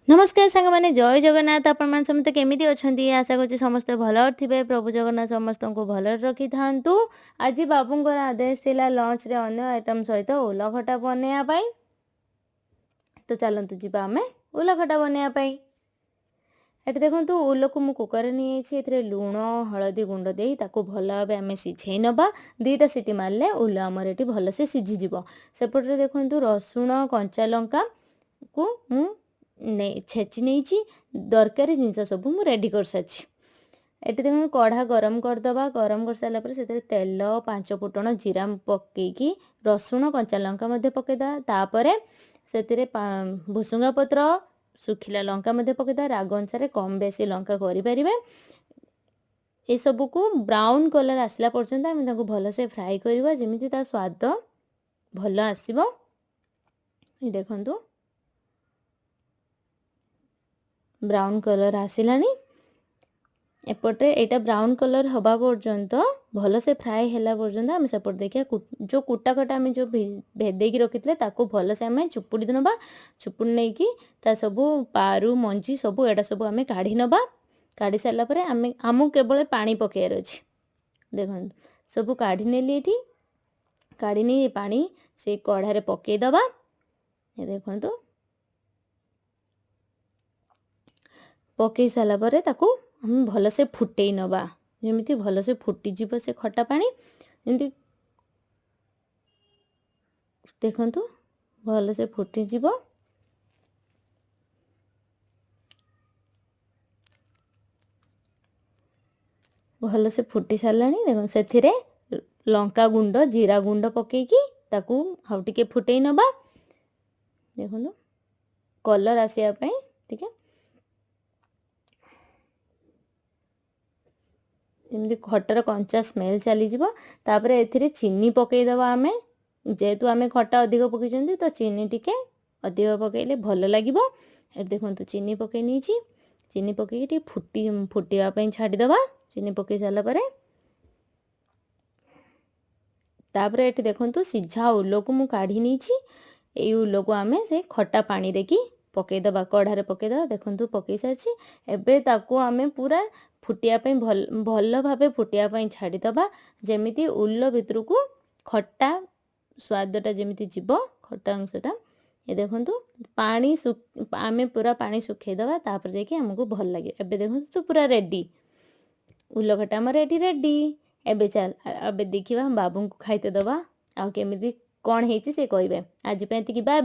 नमस्कार सांग माने जय जगन्नाथ आपण मान समस्त केमिति अछंती आशा करछि समस्त भल थिबे प्रभु जगन्नाथ समस्त को भल रखि थांतु। आज बाबूंकर आदेश थिला लंच रे अन्य आइटम सहित ओला खटा बनेया पई तो चलंतु जिबा हमें ओला खटा बनेया पई। एटे देखंतु ओलो को मु कुकर नि छि एथरे लूण हळदी गुंड देई ताको भल भाबे हमें सिझेई नबा। दीटा सिटी मारले ओलो हमर एटी भल से सिझी जिवो। सेपटरे देखंतु रसुण कंचा लंका को मु छेची नहीं दरकारी जिनस सब मु रेडी कर सारी। एटी देख कढ़ा गरम करदबा गरम कर सारा पर से तेल 5 फुटण जीरा पकईकी रसुण कंचा लंका मध्य पकेदा तापर से भुसुंगा पत्र सुखिला लंका मध्य पकेदा राग अनुसार कम बेसी लंका करें। ये सब को ब्राउन कलर आसला पर्यंत आम भल से फ्राए करवा जमी ता स्वाद भल आसो। देखंतु ब्राउन कलर आसिलानी एपटे एटा ब्राउन कलर हवा पर्यंत भल से फ्राए हैला पर्यंत आम सेपट देखिए जो कुटा कटा आम जो भेदेकी रखी ताको भल से आम चुपुड़ी नबा। चुपुड़ी नहीं कि ता सब पारू मंजी सब एटा सब आम काढ़ी नबा। काढ़ी सारा पर आम आमको केवल पानी पकेयर अच्छी देखो सब काढ़ी नेली एठी काढ़ी नहीं पानी से कढ़ारे पकई दबा। देखो पकई सारा पर ताकू हम भल से फुटई नबा जमी भल से फुटीज से खटा पानी जमी देखंतु भल से फुटीज भल से फुटी सारा देख से लंका गुंड जीरा गुंड पकईकी ताकू हाउ टिके फुटई नबा। देखो कलर आसिया ठीक है जमी खटार कंचा स्मेल चली तापर ए चीनी पकईदबा आम जेहेतु आम खटा अधिक पकई तो चीनी टिके अधिक पकईले भल लगे। देखो चीनी पकई नहीं चीनी पकई फुटापी छाड़ीदबा। चीनी पकई सारापर तापर ये देखो सीझा उलो को मु काढ़ी नहीं उलो को आम से खटा पानी रे की पकईदबा कढ़ारे पकईदबा। देखो पकई सारी एबे ताकू आम पूरा फुटियापाई भल भावे फुटियापाई छाड़ीदबा जमीती उल्लो भितर को खट्टा स्वादटा जमीती जीव खट्टा अंशटा। ये देखंतु पानी आमे पूरा पानी सुखेदबा तापर जाके हमको भल लगे। एबे देखंतु तो पूरा रेडी उल्लो खट्टा हमर रेडी रेडी। एबे चल एबे देखिबा हम बाबू को खाइते दबा आ केमिति कोन हेची से कहबे। आज पे एतिकी बाय बाय।